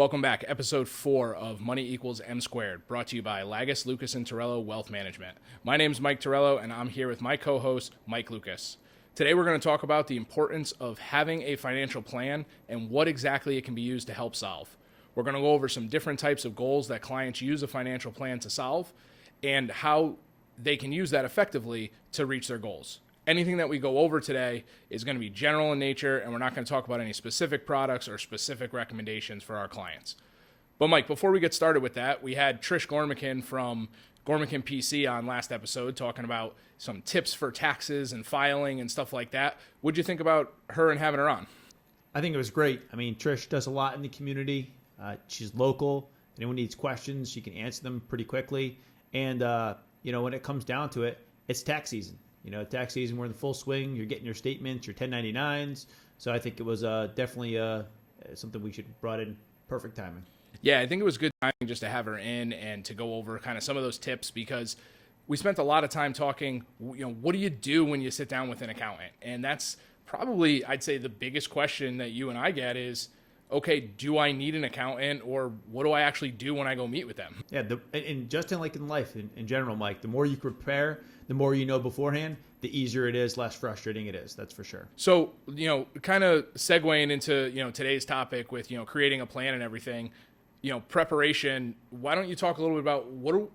Welcome back. Episode 4 of Money Equals M Squared, brought to you by Lagus, Lucas, and Torello Wealth Management. My name is Mike Torello, and I'm here with my co-host, Mike Lucas. Today, we're going to talk about the importance of having a financial plan and what exactly it can be used to help solve. We're going to go over some different types of goals that clients use a financial plan to solve and how they can use that effectively to reach their goals. Anything that we go over today is going to be general in nature, and we're not going to talk about any specific products or specific recommendations for our clients. But Mike, before we get started with that, we had Trish Gormican from Gormican PC on last episode talking about some tips for taxes and filing and stuff like that. What'd you think about her and having her on? I think it was great. I mean, Trish does a lot in the community. She's local. Anyone needs questions, she can answer them pretty quickly. And, when it comes down to it, it's tax season. Tax season, we're in the full swing. You're getting your statements, your 1099s. So I think it was definitely something we should have brought in perfect timing. Yeah, I think it was good timing just to have her in and to go over kind of some of those tips, because we spent a lot of time talking, what do you do when you sit down with an accountant? And that's probably, I'd say, the biggest question that you and I get is, okay, do I need an accountant, or what do I actually do when I go meet with them? Yeah, and just in life in general, Mike, the more you prepare, the more you know beforehand, the easier it is, less frustrating it is. That's for sure. So, kind of segueing into, today's topic with, creating a plan and everything, preparation, why don't you talk a little bit about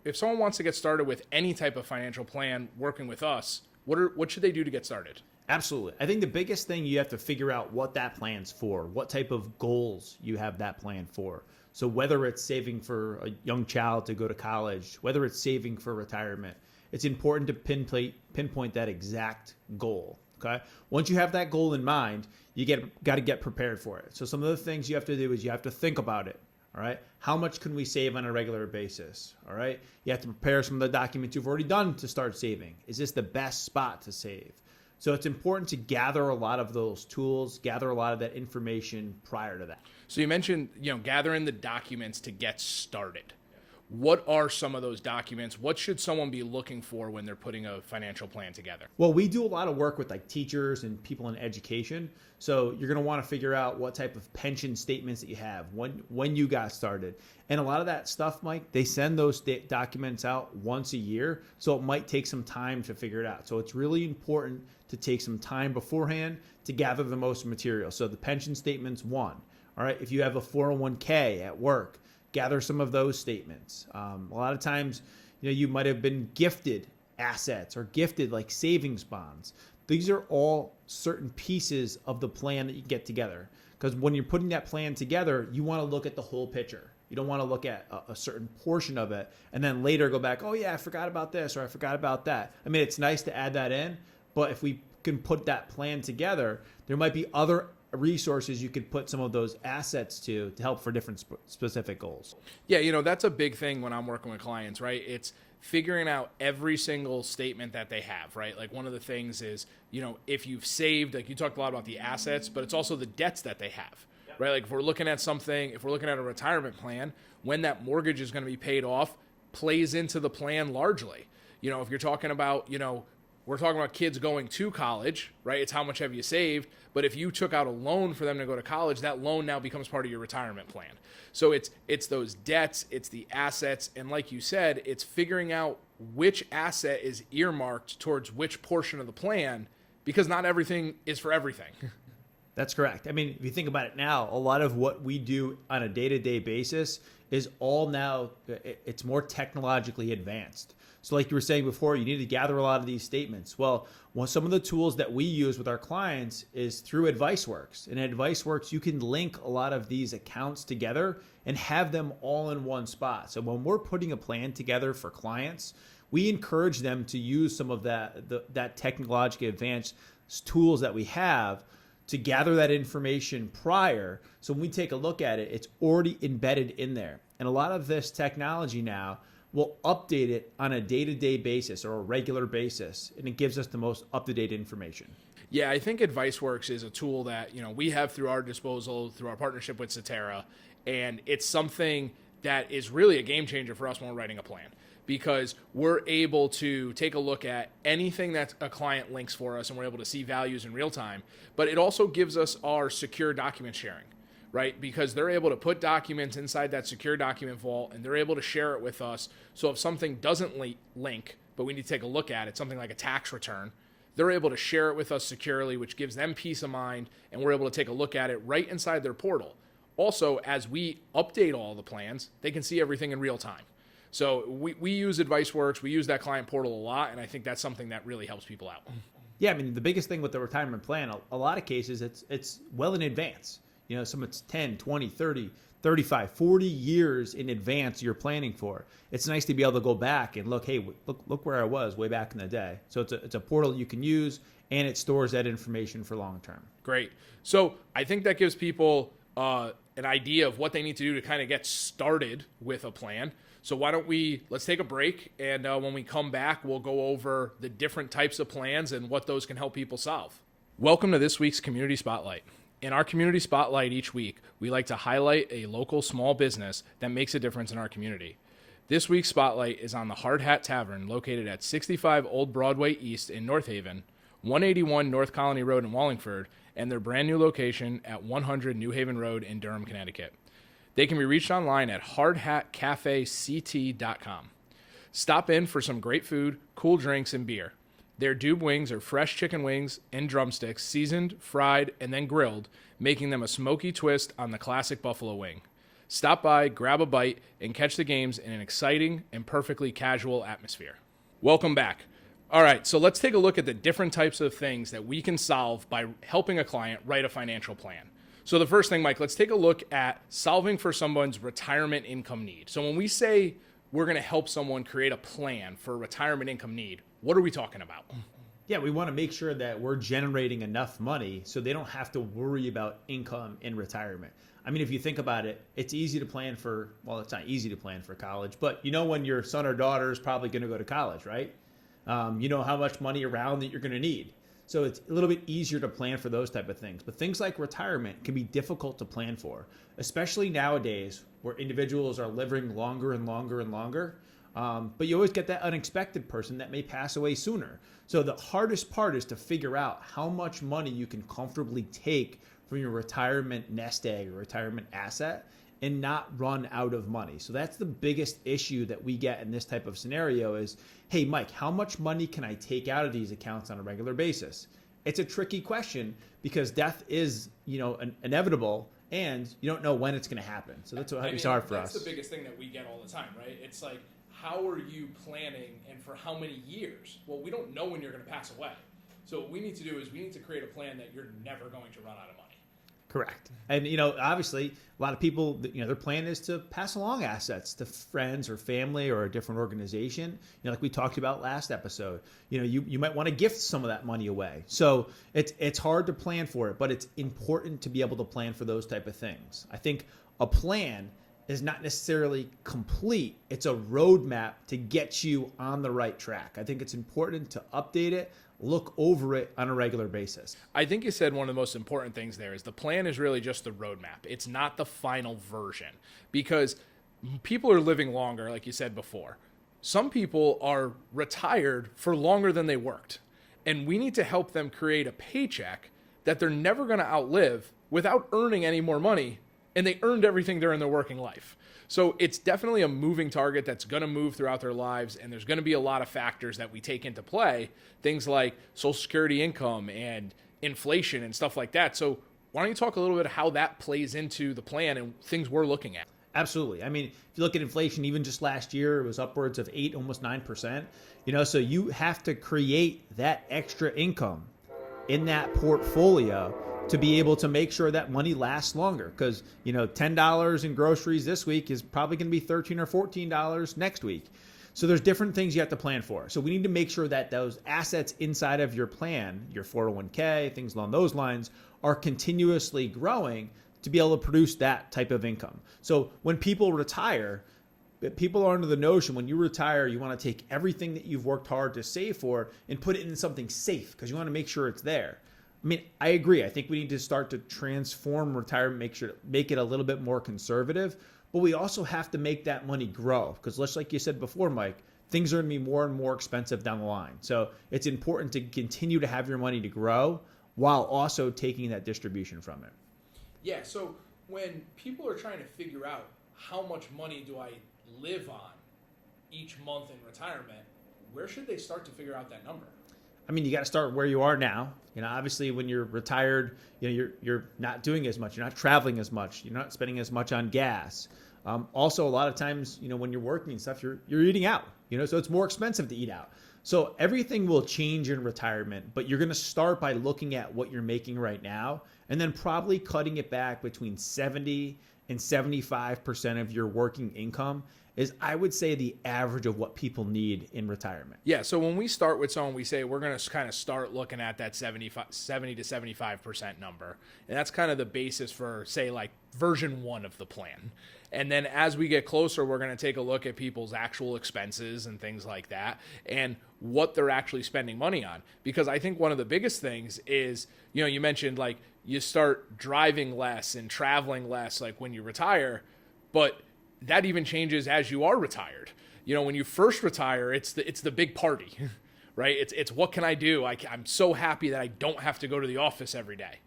if someone wants to get started with any type of financial plan working with us, what should they do to get started? Absolutely. I think the biggest thing, you have to figure out what that plan's for, what type of goals you have that plan for. So whether it's saving for a young child to go to college, whether it's saving for retirement, it's important to pinpoint that exact goal. Okay. Once you have that goal in mind, you got to get prepared for it. So some of the things you have to do is you have to think about it. All right. How much can we save on a regular basis? All right. You have to prepare some of the documents you've already done to start saving. Is this the best spot to save? So it's important to gather a lot of those tools, gather a lot of that information prior to that. So you mentioned, gathering the documents to get started. What are some of those documents? What should someone be looking for when they're putting a financial plan together? Well, we do a lot of work with teachers and people in education. So you're going to want to figure out what type of pension statements that you have, when you got started. And a lot of that stuff, Mike, they send those documents out once a year. So it might take some time to figure it out. So it's really important to take some time beforehand to gather the most material. So the pension statement's one. All right. If you have a 401k at work, gather some of those statements. A lot of times, you might have been gifted assets or gifted savings bonds. These are all certain pieces of the plan that you get together. Because when you're putting that plan together, you want to look at the whole picture. You don't want to look at a certain portion of it and then later go back, oh yeah, I forgot about this or I forgot about that. I mean, it's nice to add that in, but if we can put that plan together, there might be other resources you could put some of those assets to help for different specific goals. Yeah, that's a big thing when I'm working with clients, right? It's figuring out every single statement that they have, right? Like one of the things is, if you've saved, you talked a lot about the assets, but it's also the debts that they have, right? Like if we're looking at a retirement plan, when that mortgage is going to be paid off plays into the plan largely. If you're talking about, we're talking about kids going to college, right? It's how much have you saved? But if you took out a loan for them to go to college, that loan now becomes part of your retirement plan. So it's those debts, it's the assets, and like you said, it's figuring out which asset is earmarked towards which portion of the plan, because not everything is for everything. That's correct. I mean, if you think about it now, a lot of what we do on a day-to-day basis is all now, it's more technologically advanced. So like you were saying before, you need to gather a lot of these statements. Well, some of the tools that we use with our clients is through AdviceWorks. In AdviceWorks, you can link a lot of these accounts together and have them all in one spot. So when we're putting a plan together for clients, we encourage them to use some of that technologically advanced tools that we have to gather that information prior. So when we take a look at it, it's already embedded in there. And a lot of this technology now will update it on a day-to-day basis or a regular basis, and it gives us the most up-to-date information. Yeah, I think AdviceWorks is a tool that we have through our disposal, through our partnership with Cetera, and it's something that is really a game changer for us when we're writing a plan, because we're able to take a look at anything that a client links for us, and we're able to see values in real time, but it also gives us our secure document sharing, right? Because they're able to put documents inside that secure document vault and they're able to share it with us. So if something doesn't link, but we need to take a look at it, something like a tax return, they're able to share it with us securely, which gives them peace of mind, and we're able to take a look at it right inside their portal. Also, as we update all the plans, they can see everything in real time. So we use AdviceWorks, we use that client portal a lot, and I think that's something that really helps people out. Yeah, I mean, the biggest thing with the retirement plan, a lot of cases, it's well in advance. You know, some it's 10, 20, 30, 35, 40 years in advance you're planning for. It's nice to be able to go back and look, hey, look where I was way back in the day. So it's a portal you can use, and it stores that information for long term. Great. So I think that gives people an idea of what they need to do to kind of get started with a plan. So why don't let's take a break, and when we come back, we'll go over the different types of plans and what those can help people solve. Welcome to this week's Community Spotlight. In our Community Spotlight each week, we like to highlight a local small business that makes a difference in our community. This week's Spotlight is on the Hard Hat Tavern, located at 65 Old Broadway East in North Haven, 181 North Colony Road in Wallingford, and their brand new location at 100 New Haven Road in Durham, Connecticut. They can be reached online at hardhatcafect.com. Stop in for some great food, cool drinks, and beer. Their Dube wings are fresh chicken wings and drumsticks, seasoned, fried, and then grilled, making them a smoky twist on the classic buffalo wing. Stop by, grab a bite, and catch the games in an exciting and perfectly casual atmosphere. Welcome back. All right, so let's take a look at the different types of things that we can solve by helping a client write a financial plan. So the first thing, Mike, let's take a look at solving for someone's retirement income need. So when we say we're going to help someone create a plan for a retirement income need, what are we talking about? Yeah, we want to make sure that we're generating enough money so they don't have to worry about income in retirement. I mean, if you think about it, it's easy to plan for, well, it's not easy to plan for college, but you know when your son or daughter is probably going to go to college, right? You know how much money around that you're going to need. So it's a little bit easier to plan for those type of things. But things like retirement can be difficult to plan for, especially nowadays where individuals are living longer and longer and longer. But you always get that unexpected person that may pass away sooner. So the hardest part is to figure out how much money you can comfortably take from your retirement nest egg or retirement asset and not run out of money. So that's the biggest issue that we get in this type of scenario is, hey, Mike, how much money can I take out of these accounts on a regular basis? It's a tricky question because death is, inevitable and you don't know when it's going to happen. So that's what it's hard for us. That's the biggest thing that we get all the time, right? It's like, how are you planning and for how many years? Well, we don't know when you're going to pass away. So what we need to do is we need to create a plan that you're never going to run out of money. Correct. And, obviously a lot of people, their plan is to pass along assets to friends or family or a different organization. Like we talked about last episode, you might want to gift some of that money away. So it's hard to plan for it, but it's important to be able to plan for those type of things. I think a plan is not necessarily complete. It's a roadmap to get you on the right track. I think it's important to update it, look over it on a regular basis. I think you said one of the most important things there is the plan is really just the roadmap. It's not the final version because people are living longer, like you said before. Some people are retired for longer than they worked, and we need to help them create a paycheck that they're never going to outlive without earning any more money, and they earned everything during their working life. So it's definitely a moving target that's going to move throughout their lives, and there's going to be a lot of factors that we take into play, things like Social Security income and inflation and stuff like that. So why don't you talk a little bit how that plays into the plan and things we're looking at? Absolutely. I mean, if you look at inflation, even just last year, it was upwards of 8, almost 9%. So you have to create that extra income in that portfolio to be able to make sure that money lasts longer. Because, $10 in groceries this week is probably going to be $13 or $14 next week. So there's different things you have to plan for. So we need to make sure that those assets inside of your plan, your 401k, things along those lines, are continuously growing to be able to produce that type of income. So when people retire, people are under the notion when you retire, you want to take everything that you've worked hard to save for and put it in something safe because you want to make sure it's there. I mean, I agree. I think we need to start to transform retirement, make it a little bit more conservative, but we also have to make that money grow because just like you said before, Mike, things are going to be more and more expensive down the line. So it's important to continue to have your money to grow while also taking that distribution from it. Yeah. So when people are trying to figure out how much money do I live on each month in retirement, where should they start to figure out that number? I mean, you got to start where you are now. Obviously, when you're retired, you're not doing as much. You're not traveling as much. You're not spending as much on gas. Also, a lot of times, when you're working and stuff, you're eating out. So it's more expensive to eat out. So everything will change in retirement, but you're going to start by looking at what you're making right now, and then probably cutting it back between 70 and 75% of your working income is, I would say, the average of what people need in retirement. Yeah, so when we start with someone, we say we're going to kind of start looking at that 70 to 75% number. And that's kind of the basis for, say, like version 1 of the plan. And then as we get closer, we're going to take a look at people's actual expenses and things like that and what they're actually spending money on. Because I think one of the biggest things is, you mentioned like you start driving less and traveling less like when you retire, but that even changes as you are retired. When you first retire, it's the big party, right? It's what can I do? I'm so happy that I don't have to go to the office every day.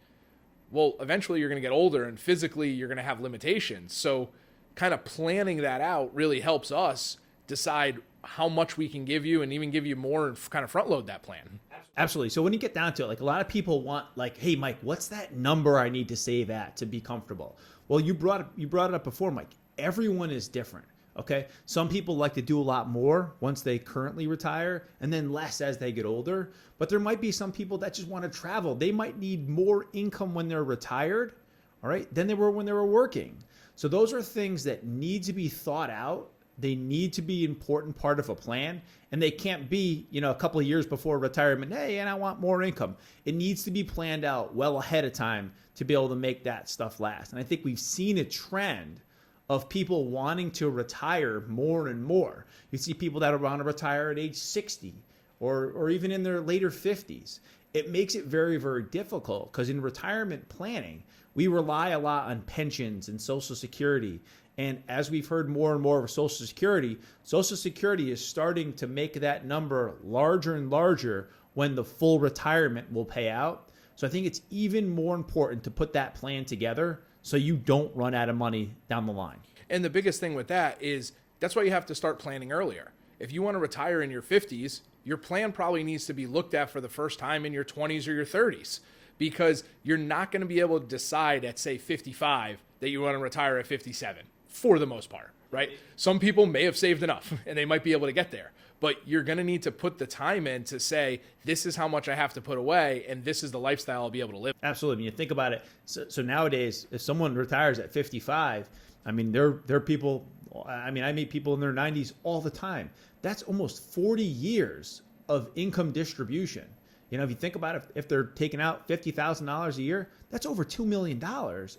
Well, eventually you're going to get older and physically you're going to have limitations. So kind of planning that out really helps us decide how much we can give you and even give you more and kind of front load that plan. Absolutely. So when you get down to it, like a lot of people want like, hey, Mike, what's that number I need to save at to be comfortable? Well, you brought it up before, Mike. Everyone is different. Okay. Some people like to do a lot more once they currently retire and then less as they get older. But there might be some people that just want to travel. They might need more income when they're retired, all right, than they were when they were working. So those are things that need to be thought out. They need to be an important part of a plan, and they can't be, a couple of years before retirement, hey, and I want more income. It needs to be planned out well ahead of time to be able to make that stuff last. And I think we've seen a trend of people wanting to retire more and more. You see people that want to retire at age 60 or even in their later 50s. It makes it very, very difficult because in retirement planning, we rely a lot on pensions and Social Security. And as we've heard more and more of Social Security is starting to make that number larger and larger when the full retirement will pay out. So I think it's even more important to put that plan together so you don't run out of money down the line. And the biggest thing with that is that's why you have to start planning earlier. If you want to retire in your 50s, your plan probably needs to be looked at for the first time in your 20s or your 30s, because you're not going to be able to decide at, say, 55 that you want to retire at 57 for the most part, right? Some people may have saved enough and they might be able to get there, but you're going to need to put the time in to say, this is how much I have to put away and this is the lifestyle I'll be able to live. Absolutely. When you think about it, so nowadays, if someone retires at 55, I mean, they're people, I meet people in their 90s all the time. That's almost 40 years of income distribution. If you think about it, if they're taking out $50,000 a year, that's over $2 million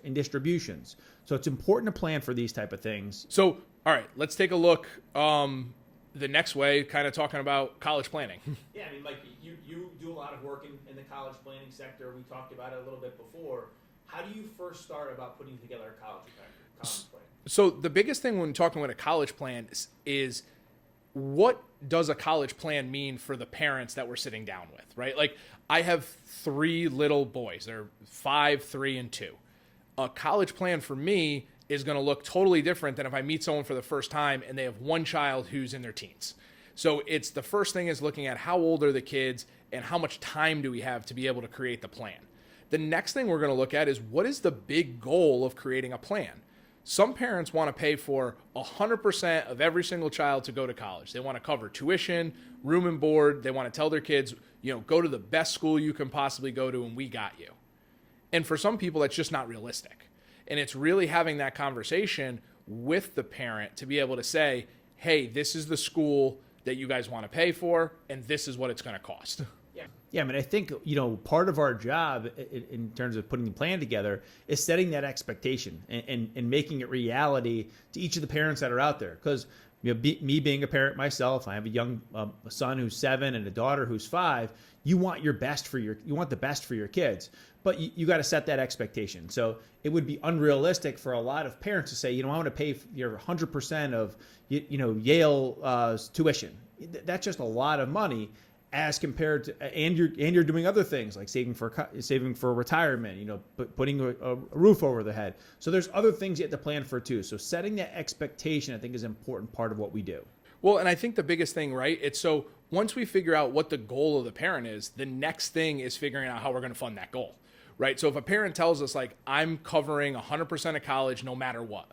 in distributions. So it's important to plan for these type of things. So, all right, let's take a look the next way, kind of talking about college planning. Yeah, Mike, you do a lot of work in the college planning sector. We talked about it a little bit before. How do you first start about putting together a college plan? So the biggest thing when talking about a college plan is what does a college plan mean for the parents that we're sitting down with, right? Like I have 3 little boys. They're 5, 3, and 2. A college plan for me is going to look totally different than if I meet someone for the first time and they have one child who's in their teens. So it's the first thing is looking at how old are the kids and how much time do we have to be able to create the plan. The next thing we're going to look at is what is the big goal of creating a plan? Some parents want to pay for 100% of every single child to go to college. They want to cover tuition, room and board. They want to tell their kids, go to the best school you can possibly go to and we got you. And for some people, that's just not realistic. And it's really having that conversation with the parent to be able to say, hey, this is the school that you guys want to pay for, and this is what it's going to cost. Yeah, I think, part of our job in terms of putting the plan together is setting that expectation and making it reality to each of the parents that are out there. Because me being a parent myself, I have a young son who's 7 and a daughter who's 5. You want the best for your kids, but you got to set that expectation. So it would be unrealistic for a lot of parents to say, I want to pay your 100% of Yale's tuition. That's just a lot of money. as compared to, and you're doing other things like saving for retirement, putting a roof over the head. So there's other things you have to plan for too. So setting that expectation, I think, is an important part of what we do. Well, and I think the biggest thing, right? It's so once we figure out what the goal of the parent is, the next thing is figuring out how we're going to fund that goal, right? So if a parent tells us like, I'm covering 100% of college no matter what,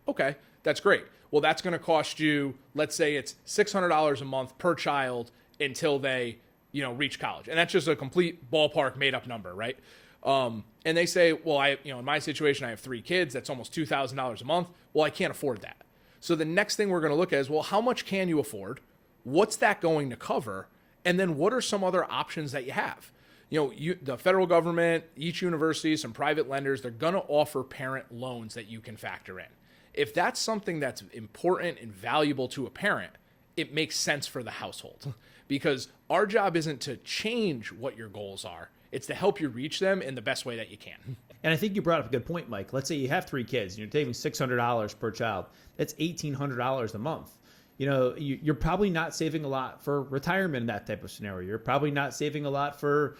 okay, that's great. Well, that's going to cost you, let's say it's $600 a month per child until they, reach college. And that's just a complete ballpark made up number, right? And they say, well, in my situation, I have 3 kids. That's almost $2,000 a month. Well, I can't afford that. So the next thing we're going to look at is, well, how much can you afford? What's that going to cover? And then what are some other options that you have? The federal government, each university, some private lenders, they're going to offer parent loans that you can factor in. If that's something that's important and valuable to a parent, it makes sense for the household, because our job isn't to change what your goals are. It's to help you reach them in the best way that you can. And I think you brought up a good point, Mike. Let's say you have 3 kids and you're saving $600 per child. That's $1,800 a month. You're probably not saving a lot for retirement in that type of scenario. You're probably not saving a lot for,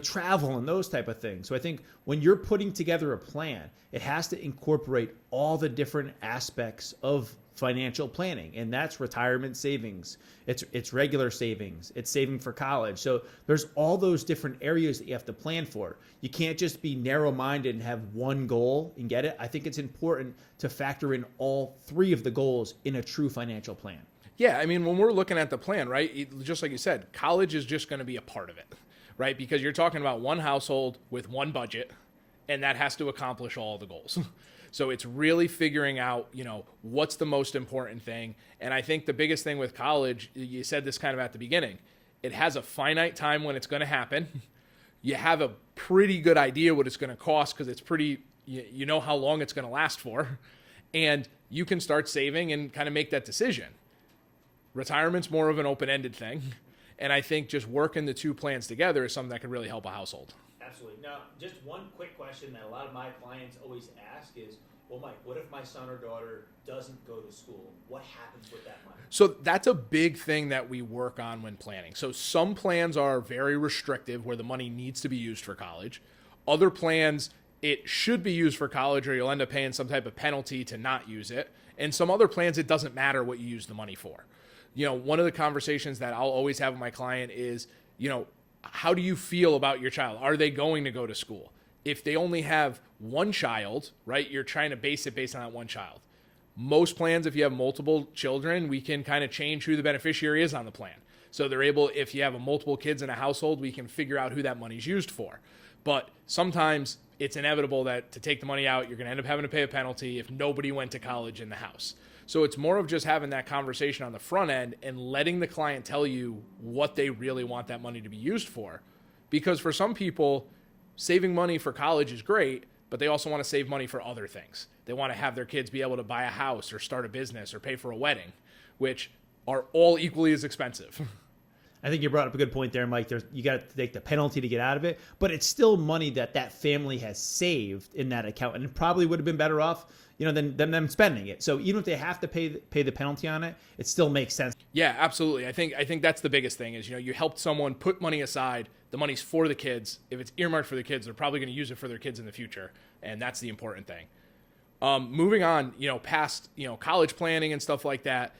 travel and those type of things. So I think when you're putting together a plan, it has to incorporate all the different aspects of financial planning, and that's retirement savings. It's regular savings. It's saving for college. So there's all those different areas that you have to plan for. You can't just be narrow-minded and have one goal and get it. I think it's important to factor in all 3 of the goals in a true financial plan. Yeah, I mean, when we're looking at the plan, right, just like you said, college is just going to be a part of it, right? Because you're talking about one household with one budget, and that has to accomplish all the goals. So it's really figuring out, what's the most important thing. And I think the biggest thing with college, you said this kind of at the beginning, it has a finite time when it's going to happen. You have a pretty good idea what it's going to cost because it's pretty, you know how long it's going to last for. And you can start saving and kind of make that decision. Retirement's more of an open-ended thing. And I think just working the 2 plans together is something that can really help a household. Absolutely. Now, just one quick question that a lot of my clients always ask is, well, Mike, what if my son or daughter doesn't go to school? What happens with that money? So that's a big thing that we work on when planning. So some plans are very restrictive where the money needs to be used for college. Other plans, it should be used for college or you'll end up paying some type of penalty to not use it. And some other plans, it doesn't matter what you use the money for. One of the conversations that I'll always have with my client is, how do you feel about your child? Are they going to go to school? If they only have one child, right, you're trying to base it based on that one child. Most plans, if you have multiple children, we can kind of change who the beneficiary is on the plan. So they're able, if you have multiple kids in a household, we can figure out who that money's used for. But sometimes it's inevitable that to take the money out, you're going to end up having to pay a penalty if nobody went to college in the house. So it's more of just having that conversation on the front end and letting the client tell you what they really want that money to be used for. Because for some people, saving money for college is great, but they also want to save money for other things. They want to have their kids be able to buy a house or start a business or pay for a wedding, which are all equally as expensive. I think you brought up a good point there, Mike. You got to take the penalty to get out of it, but it's still money that family has saved in that account, and it probably would have been better off, than them spending it. So even if they have to pay the penalty on it, it still makes sense. Yeah, absolutely. I think that's the biggest thing is, you helped someone put money aside. The money's for the kids. If it's earmarked for the kids, they're probably going to use it for their kids in the future, and that's the important thing. Moving on, past college planning and stuff like that.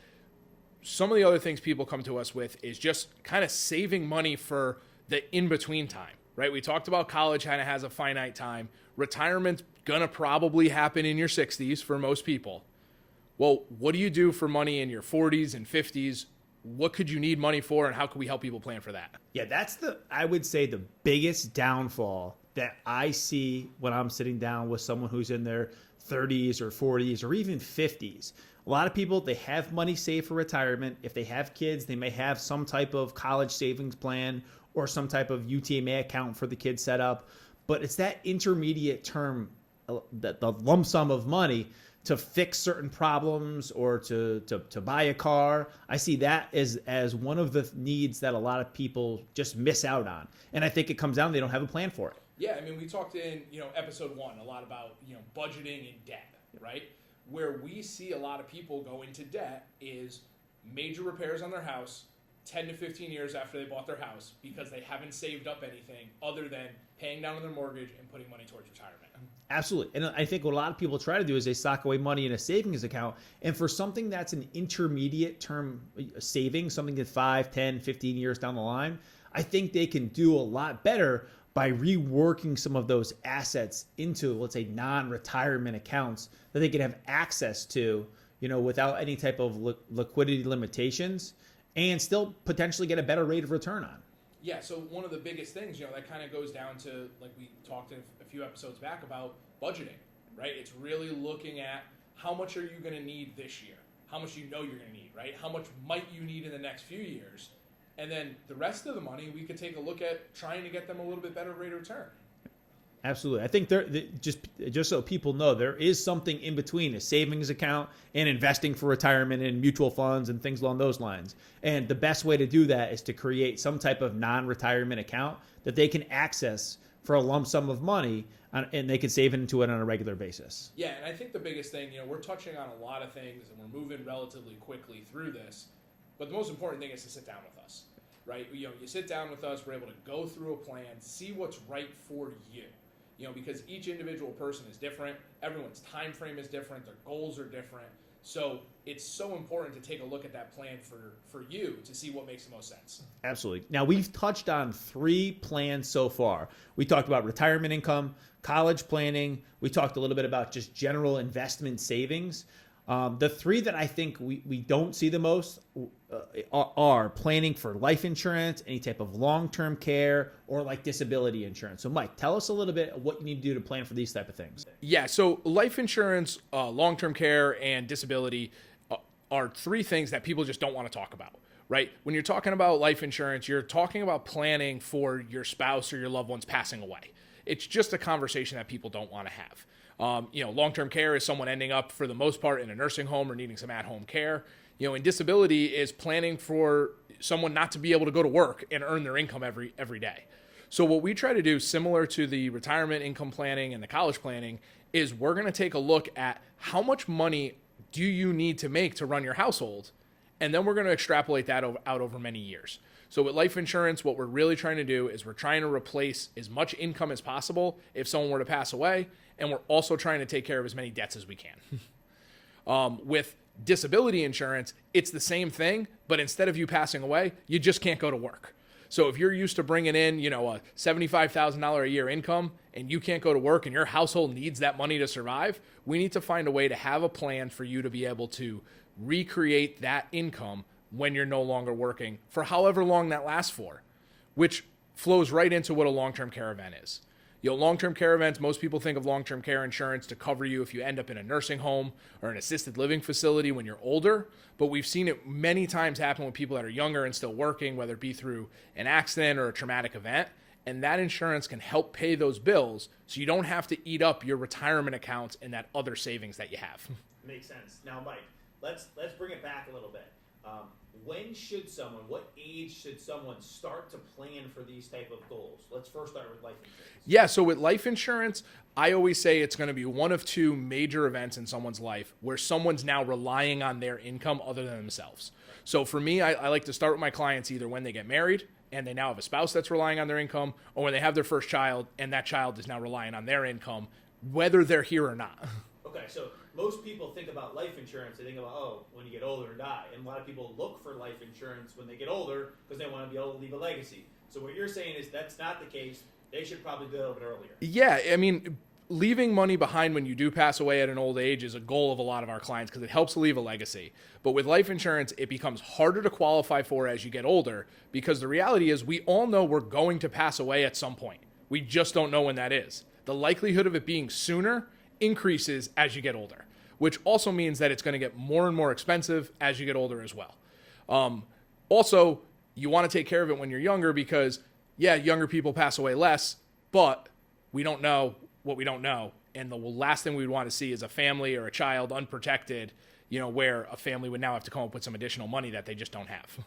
Some of the other things people come to us with is just kind of saving money for the in-between time, right? We talked about college kind of has a finite time. Retirement's going to probably happen in your 60s for most people. Well, what do you do for money in your 40s and 50s? What could you need money for, and how can we help people plan for that? Yeah, that's I would say the biggest downfall that I see when I'm sitting down with someone who's in their 30s or 40s or even 50s. A lot of people, they have money saved for retirement. If they have kids, they may have some type of college savings plan or some type of UTMA account for the kids set up. But it's that intermediate term, the lump sum of money to fix certain problems or to buy a car. I see that as one of the needs that a lot of people just miss out on. And I think it comes down, they don't have a plan for it. Yeah, I mean, we talked in, episode 1 a lot about, budgeting and debt, right? Where we see a lot of people go into debt is major repairs on their house, 10 to 15 years after they bought their house because they haven't saved up anything other than paying down on their mortgage and putting money towards retirement. Absolutely. And I think what a lot of people try to do is they sock away money in a savings account. And for something that's an intermediate term savings, something that's 5, 10, 15 years down the line, I think they can do a lot better by reworking some of those assets into, let's say, non-retirement accounts that they can have access to, without any type of liquidity limitations and still potentially get a better rate of return on. Yeah, so one of the biggest things, that kind of goes down to, like we talked a few episodes back about budgeting, right? It's really looking at how much are you going to need this year? How much you're going to need, right? How much might you need in the next few years? And then the rest of the money, we could take a look at trying to get them a little bit better rate of return. Absolutely. I think just so people know, there is something in between a savings account and investing for retirement and mutual funds and things along those lines. And the best way to do that is to create some type of non-retirement account that they can access for a lump sum of money, and they can save into it on a regular basis. Yeah, and I think the biggest thing, we're touching on a lot of things and we're moving relatively quickly through this, but the most important thing is to sit down with us, right? You sit down with us, we're able to go through a plan, see what's right for you. Because each individual person is different, everyone's time frame is different, their goals are different. So it's so important to take a look at that plan for you to see what makes the most sense. Absolutely. Now, we've touched on 3 plans so far. We talked about retirement income, college planning. We talked a little bit about just general investment savings. The 3 that I think we don't see the most are planning for life insurance, any type of long-term care, or like disability insurance. So Mike, tell us a little bit of what you need to do to plan for these type of things. Yeah, so life insurance, long-term care, and disability are 3 things that people just don't want to talk about, right? When you're talking about life insurance, you're talking about planning for your spouse or your loved ones passing away. It's just a conversation that people don't want to have. Long-term care is someone ending up, for the most part, in a nursing home or needing some at-home care. And disability is planning for someone not to be able to go to work and earn their income every day. So what we try to do, similar to the retirement income planning and the college planning, is we're going to take a look at how much money do you need to make to run your household, and then we're going to extrapolate that out over many years. So with life insurance, what we're really trying to do is we're trying to replace as much income as possible if someone were to pass away, and we're also trying to take care of as many debts as we can. With disability insurance, it's the same thing, but instead of you passing away, you just can't go to work. So if you're used to bringing in, a $75,000 a year income and you can't go to work and your household needs that money to survive, we need to find a way to have a plan for you to be able to recreate that income when you're no longer working for however long that lasts for, which flows right into what a long-term care event is. Long-term care events, most people think of long-term care insurance to cover you if you end up in a nursing home or an assisted living facility when you're older. But we've seen it many times happen with people that are younger and still working, whether it be through an accident or a traumatic event. And that insurance can help pay those bills so you don't have to eat up your retirement accounts and that other savings that you have. Makes sense. Now, Mike, let's bring it back a little bit. What age should someone start to plan for these type of goals? Let's first start with life insurance. Yeah, so with life insurance, I always say it's going to be one of 2 major events in someone's life where someone's now relying on their income other than themselves. So for me, I like to start with my clients either when they get married and they now have a spouse that's relying on their income, or when they have their first child and that child is now relying on their income, whether they're here or not. Okay, so most people think about life insurance, they think about, when you get older and die. And a lot of people look for life insurance when they get older because they want to be able to leave a legacy. So what you're saying is that's not the case. They should probably do it a little bit earlier. Yeah, I mean, leaving money behind when you do pass away at an old age is a goal of a lot of our clients because it helps to leave a legacy. But with life insurance, it becomes harder to qualify for as you get older because the reality is we all know we're going to pass away at some point. We just don't know when that is. The likelihood of it being sooner increases as you get older, which also means that it's going to get more and more expensive as you get older as well. Also, you want to take care of it when you're younger because, yeah, younger people pass away less, but we don't know what we don't know. And the last thing we'd want to see is a family or a child unprotected, where a family would now have to come up with some additional money that they just don't have.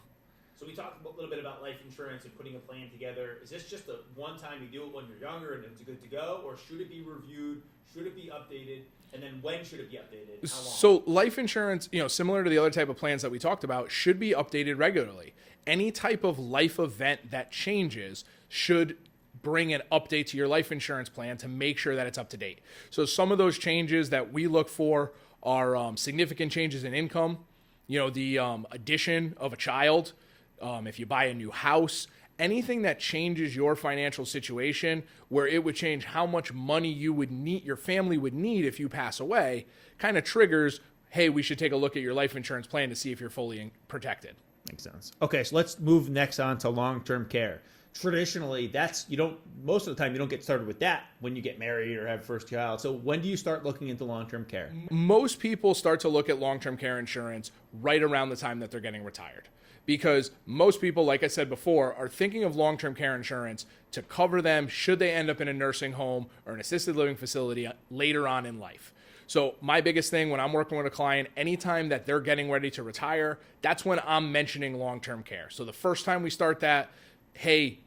So we talked a little bit about life insurance and putting a plan together. Is this just a one time you do it when you're younger and it's good to go, or should it be reviewed? Should it be updated? And then when should it be updated? How long? So life insurance, similar to the other type of plans that we talked about, should be updated regularly. Any type of life event that changes should bring an update to your life insurance plan to make sure that it's up to date. So some of those changes that we look for are significant changes in income, the addition of a child, if you buy a new house, anything that changes your financial situation where it would change how much money your family would need if you pass away, kind of triggers, hey, we should take a look at your life insurance plan to see if you're fully protected. Makes sense. Okay, so let's move next on to long-term care. Traditionally, most of the time you don't get started with that when you get married or have first child. So when do you start looking into long-term care? Most people start to look at long-term care insurance right around the time that they're getting retired. Because most people, like I said before, are thinking of long-term care insurance to cover them should they end up in a nursing home or an assisted living facility later on in life. So my biggest thing when I'm working with a client, anytime that they're getting ready to retire, that's when I'm mentioning long-term care. So the first time we start that, hey,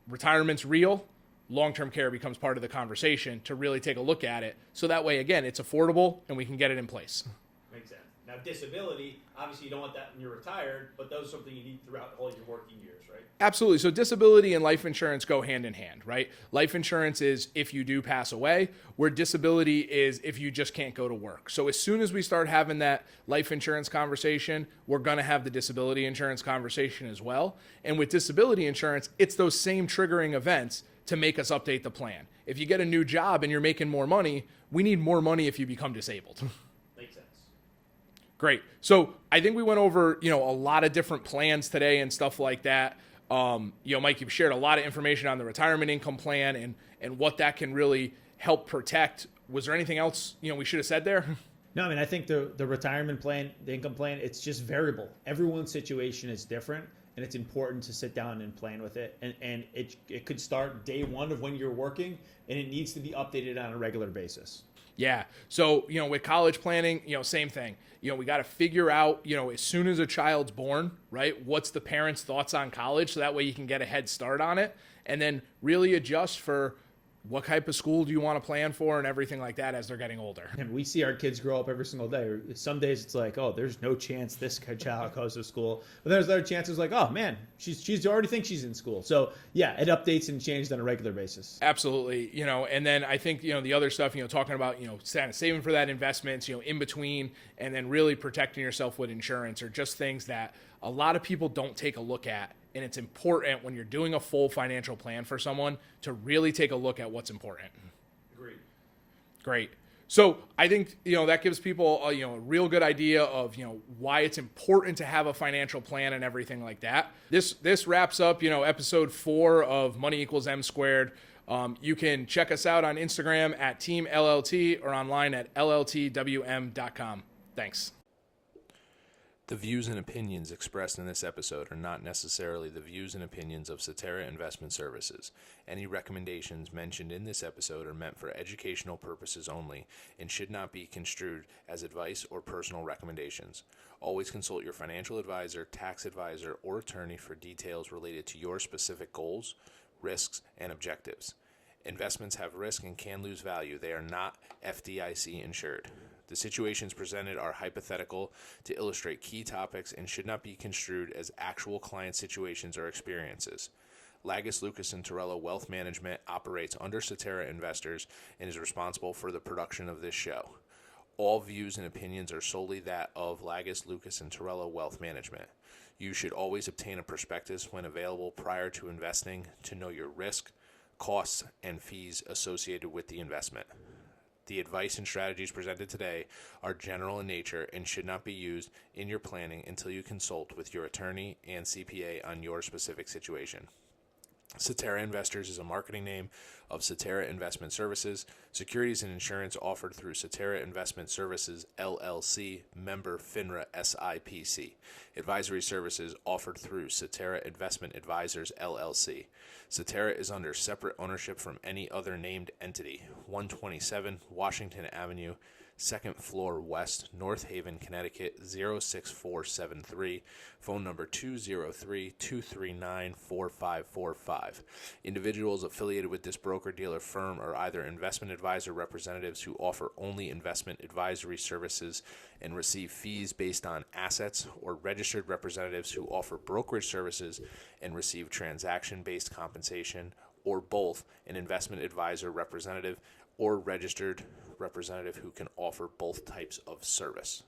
retirement's real, long-term care becomes part of the conversation to really take a look at it. So that way, again, it's affordable and we can get it in place. Makes sense. Now, disability, obviously you don't want that when you're retired, but those are something you need throughout all your working years, right? Absolutely. So disability and life insurance go hand in hand, right? Life insurance is if you do pass away, where disability is if you just can't go to work. So as soon as we start having that life insurance conversation, we're going to have the disability insurance conversation as well. And with disability insurance, it's those same triggering events to make us update the plan. If you get a new job and you're making more money, we need more money if you become disabled. Makes sense. Great. So I think we went over, a lot of different plans today and stuff like that. Mike, you've shared a lot of information on the retirement income plan and what that can really help protect. Was there anything else, we should have said there? No, I think the retirement plan, the income plan, it's just variable. Everyone's situation is different, and it's important to sit down and plan with it. And it could start day one of when you're working, and it needs to be updated on a regular basis. Yeah. So, with college planning, same thing. We got to figure out, as soon as a child's born, right, what's the parents' thoughts on college, so that way you can get a head start on it, and then really adjust for what type of school do you want to plan for and everything like that as they're getting older. And we see our kids grow up every single day. Some days it's like, oh, there's no chance this child goes to school. But there's other chances like, oh, man, she's already thinks she's in school. So, yeah, it updates and changes on a regular basis. Absolutely. And then I think, the other stuff, talking about, saving for that investments, in between, and then really protecting yourself with insurance are just things that a lot of people don't take a look at. And it's important when you're doing a full financial plan for someone to really take a look at what's important. Agreed. Great. So I think, that gives people a real good idea of, why it's important to have a financial plan and everything like that. This wraps up, episode 4 of Money Equals M Squared. You can check us out on Instagram at Team LLT or online at lltwm.com. Thanks. The views and opinions expressed in this episode are not necessarily the views and opinions of Cetera Investment Services. Any recommendations mentioned in this episode are meant for educational purposes only and should not be construed as advice or personal recommendations. Always consult your financial advisor, tax advisor, or attorney for details related to your specific goals, risks, and objectives. Investments have risk and can lose value. They are not FDIC insured. The situations presented are hypothetical to illustrate key topics and should not be construed as actual client situations or experiences. Lagos, Lucas & Torello Wealth Management operates under Cetera Investors and is responsible for the production of this show. All views and opinions are solely that of Lagos, Lucas & Torello Wealth Management. You should always obtain a prospectus when available prior to investing to know your risk, costs, and fees associated with the investment. The advice and strategies presented today are general in nature and should not be used in your planning until you consult with your attorney and CPA on your specific situation. Cetera Investors is a marketing name of Cetera Investment Services. Securities and insurance offered through Cetera Investment Services, LLC, member FINRA SIPC. Advisory services offered through Cetera Investment Advisors, LLC. Cetera is under separate ownership from any other named entity. 127 Washington Avenue, 2nd floor west, North Haven, Connecticut 06473, phone number 203-239-4545. Individuals affiliated with this broker-dealer firm are either investment advisor representatives who offer only investment advisory services and receive fees based on assets, or registered representatives who offer brokerage services and receive transaction-based compensation, or both, an investment advisor representative or registered representative who can offer both types of service.